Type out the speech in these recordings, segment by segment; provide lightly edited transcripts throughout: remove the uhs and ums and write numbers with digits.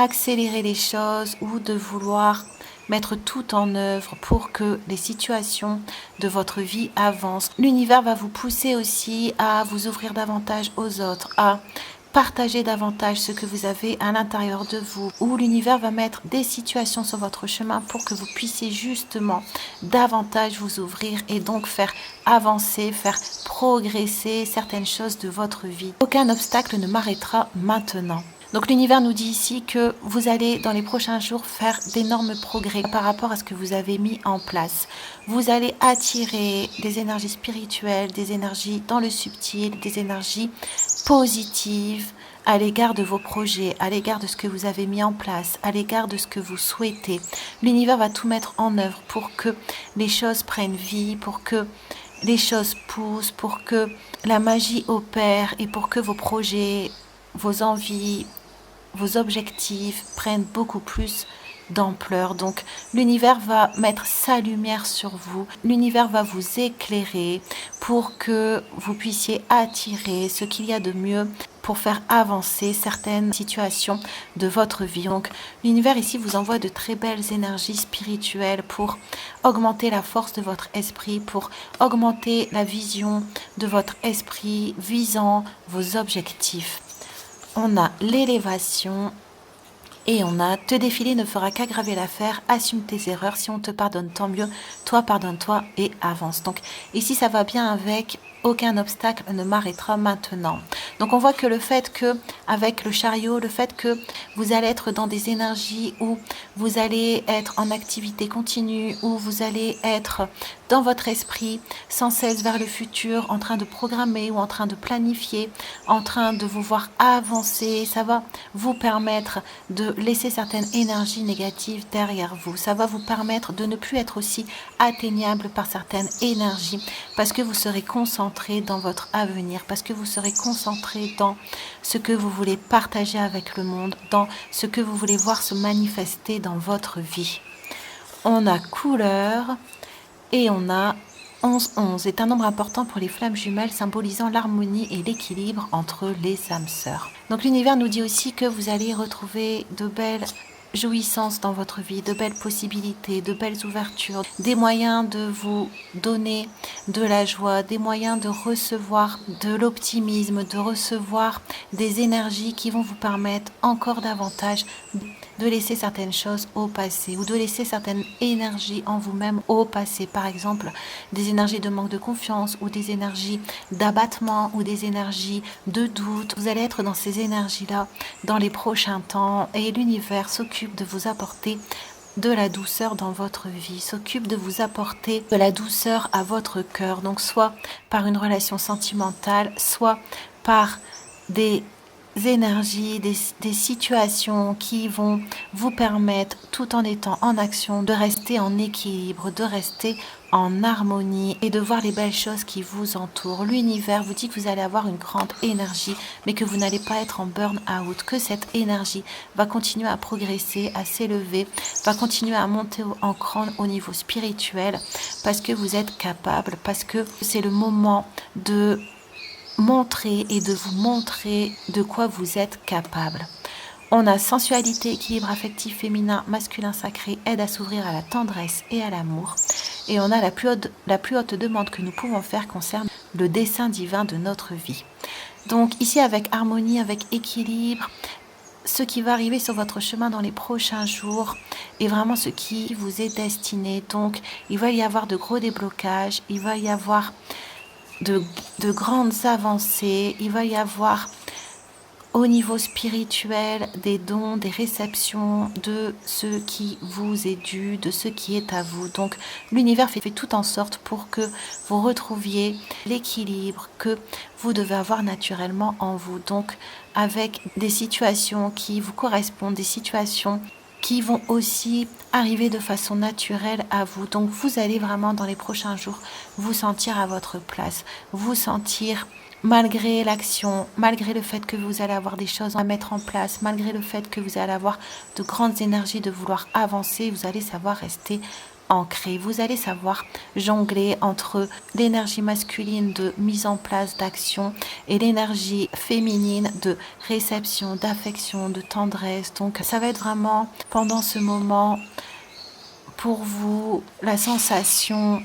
accélérer les choses ou de vouloir mettre tout en œuvre pour que les situations de votre vie avancent. L'univers va vous pousser aussi à vous ouvrir davantage aux autres, à partager davantage ce que vous avez à l'intérieur de vous, où l'univers va mettre des situations sur votre chemin pour que vous puissiez justement davantage vous ouvrir et donc faire avancer, faire progresser certaines choses de votre vie. Aucun obstacle ne m'arrêtera maintenant. Donc l'univers nous dit ici que vous allez dans les prochains jours faire d'énormes progrès par rapport à ce que vous avez mis en place. Vous allez attirer des énergies spirituelles, des énergies dans le subtil, des énergies positives à l'égard de vos projets, à l'égard de ce que vous avez mis en place, à l'égard de ce que vous souhaitez. L'univers va tout mettre en œuvre pour que les choses prennent vie, pour que les choses poussent, pour que la magie opère et pour que vos projets, vos envies, vos objectifs prennent beaucoup plus d'ampleur. Donc l'univers va mettre sa lumière sur vous, l'univers va vous éclairer pour que vous puissiez attirer ce qu'il y a de mieux pour faire avancer certaines situations de votre vie. Donc l'univers ici vous envoie de très belles énergies spirituelles pour augmenter la force de votre esprit, pour augmenter la vision de votre esprit visant vos objectifs. On a l'élévation et on a te défiler ne fera qu'aggraver l'affaire, assume tes erreurs, si on te pardonne tant mieux, toi pardonne-toi et avance. Donc ici ça va bien avec aucun obstacle ne m'arrêtera maintenant. Donc on voit que le fait que avec le chariot, le fait que vous allez être dans des énergies où vous allez être en activité continue, où vous allez être dans votre esprit sans cesse vers le futur, en train de programmer ou en train de planifier, en train de vous voir avancer, ça va vous permettre de laisser certaines énergies négatives derrière vous. Ça va vous permettre de ne plus être aussi atteignable par certaines énergies parce que vous serez concentré dans votre avenir, parce que vous serez concentré dans ce que vous voulez partager avec le monde, dans ce que vous voulez voir se manifester dans votre vie. On a couleur et on a 11-11. C'est un nombre important pour les flammes jumelles symbolisant l'harmonie et l'équilibre entre les âmes sœurs. Donc l'univers nous dit aussi que vous allez retrouver de belles jouissances dans votre vie, de belles possibilités, de belles ouvertures, des moyens de vous donner de la joie, des moyens de recevoir de l'optimisme, de recevoir des énergies qui vont vous permettre encore davantage de laisser certaines choses au passé ou de laisser certaines énergies en vous-même au passé. Par exemple, des énergies de manque de confiance ou des énergies d'abattement ou des énergies de doute. Vous allez être dans ces énergies-là dans les prochains temps et l'univers s'occupe de vous apporter de la douceur dans votre vie, s'occupe de vous apporter de la douceur à votre cœur. Donc soit par une relation sentimentale, soit par des énergies, des situations qui vont vous permettre, tout en étant en action, de rester en équilibre, de rester en harmonie et de voir les belles choses qui vous entourent. L'univers vous dit que vous allez avoir une grande énergie, mais que vous n'allez pas être en burn-out, que cette énergie va continuer à progresser, à s'élever, va continuer à monter en cran au niveau spirituel, parce que vous êtes capable, parce que c'est le moment de montrer et de vous montrer de quoi vous êtes capable. On a sensualité, équilibre affectif féminin, masculin sacré, aide à s'ouvrir à la tendresse et à l'amour. Et on a la plus haute demande que nous pouvons faire concerne le dessein divin de notre vie. Donc ici avec harmonie, avec équilibre, ce qui va arriver sur votre chemin dans les prochains jours est vraiment ce qui vous est destiné. Donc il va y avoir de gros déblocages, il va y avoir de grandes avancées, il va y avoir au niveau spirituel des dons, des réceptions de ce qui vous est dû, de ce qui est à vous. Donc l'univers fait tout en sorte pour que vous retrouviez l'équilibre que vous devez avoir naturellement en vous. Donc avec des situations qui vous correspondent, des situations qui vont aussi arriver de façon naturelle à vous. Donc vous allez vraiment dans les prochains jours vous sentir à votre place, vous sentir malgré l'action, malgré le fait que vous allez avoir des choses à mettre en place, malgré le fait que vous allez avoir de grandes énergies de vouloir avancer, vous allez savoir rester ancré. Vous allez savoir jongler entre l'énergie masculine de mise en place d'action et l'énergie féminine de réception, d'affection, de tendresse. Donc ça va être vraiment pendant ce moment pour vous la sensation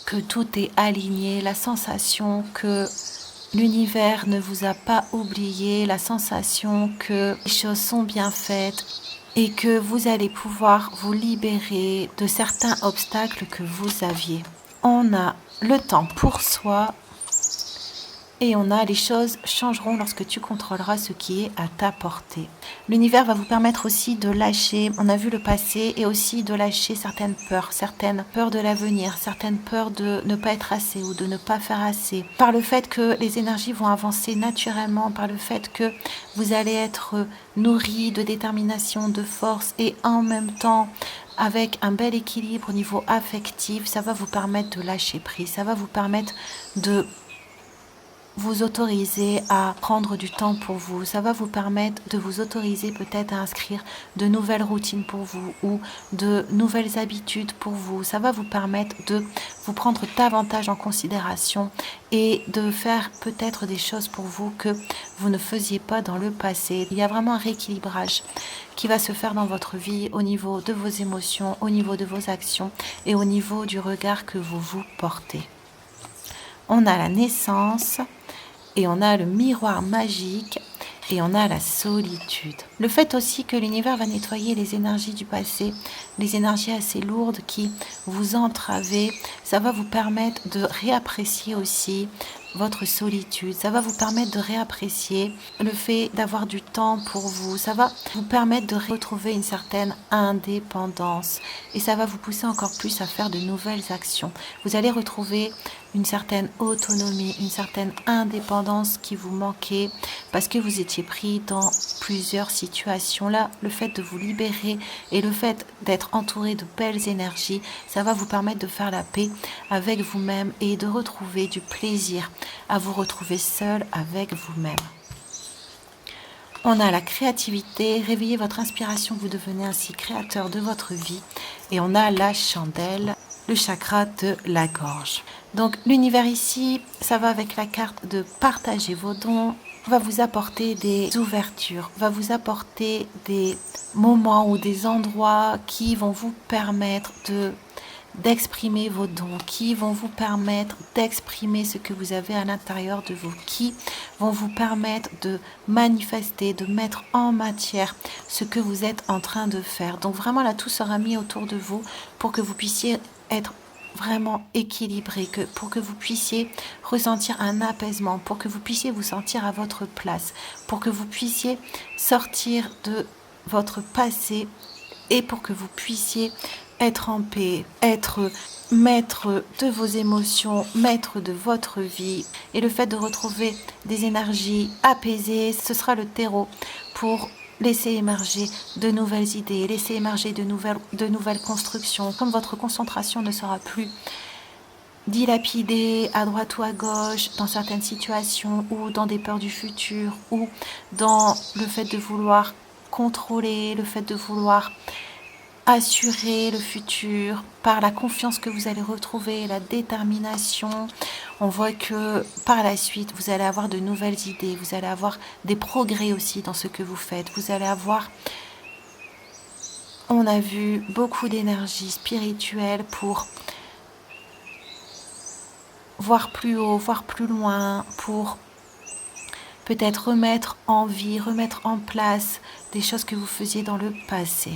que tout est aligné, la sensation que l'univers ne vous a pas oublié, la sensation que les choses sont bien faites et que vous allez pouvoir vous libérer de certains obstacles que vous aviez. On a le temps pour soi et on a les choses changeront lorsque tu contrôleras ce qui est à ta portée. L'univers va vous permettre aussi de lâcher, on a vu le passé, et aussi de lâcher certaines peurs de l'avenir, certaines peurs de ne pas être assez ou de ne pas faire assez. Par le fait que les énergies vont avancer naturellement, par le fait que vous allez être nourri de détermination, de force et en même temps avec un bel équilibre au niveau affectif, ça va vous permettre de lâcher prise, ça va vous permettre de vous autoriser à prendre du temps pour vous. Ça va vous permettre de vous autoriser peut-être à inscrire de nouvelles routines pour vous ou de nouvelles habitudes pour vous. Ça va vous permettre de vous prendre davantage en considération et de faire peut-être des choses pour vous que vous ne faisiez pas dans le passé. Il y a vraiment un rééquilibrage qui va se faire dans votre vie au niveau de vos émotions, au niveau de vos actions et au niveau du regard que vous vous portez. On a la naissance et on a le miroir magique et on a la solitude. Le fait aussi que l'univers va nettoyer les énergies du passé, les énergies assez lourdes qui vous entravaient, ça va vous permettre de réapprécier aussi votre solitude, ça va vous permettre de réapprécier le fait d'avoir du temps pour vous, ça va vous permettre de retrouver une certaine indépendance et ça va vous pousser encore plus à faire de nouvelles actions. Vous allez retrouver une certaine autonomie, une certaine indépendance qui vous manquait parce que vous étiez pris dans plusieurs situations. Là, le fait de vous libérer et le fait d'être entouré de belles énergies, ça va vous permettre de faire la paix avec vous-même et de retrouver du plaisir à vous retrouver seul avec vous-même. On a la créativité, réveillez votre inspiration, vous devenez ainsi créateur de votre vie. Et on a la chandelle, le chakra de la gorge. Donc l'univers ici, ça va avec la carte de partager vos dons, va vous apporter des ouvertures, va vous apporter des moments ou des endroits qui vont vous permettre d'exprimer vos dons, qui vont vous permettre d'exprimer ce que vous avez à l'intérieur de vous, qui vont vous permettre de manifester, de mettre en matière ce que vous êtes en train de faire. Donc vraiment là, tout sera mis autour de vous pour que vous puissiez être vraiment équilibré, pour que vous puissiez ressentir un apaisement, pour que vous puissiez vous sentir à votre place, pour que vous puissiez sortir de votre passé et pour que vous puissiez être en paix, être maître de vos émotions, maître de votre vie. Et le fait de retrouver des énergies apaisées, ce sera le terreau pour laisser émerger de nouvelles idées, laisser émerger de nouvelles constructions. Comme votre concentration ne sera plus dilapidée à droite ou à gauche dans certaines situations ou dans des peurs du futur ou dans le fait de vouloir contrôler, le fait de vouloir assurer le futur par la confiance que vous allez retrouver, la détermination. On voit que par la suite, vous allez avoir de nouvelles idées, vous allez avoir des progrès aussi dans ce que vous faites. Vous allez avoir, on a vu, beaucoup d'énergie spirituelle pour voir plus haut, voir plus loin, pour peut-être remettre en vie, remettre en place des choses que vous faisiez dans le passé.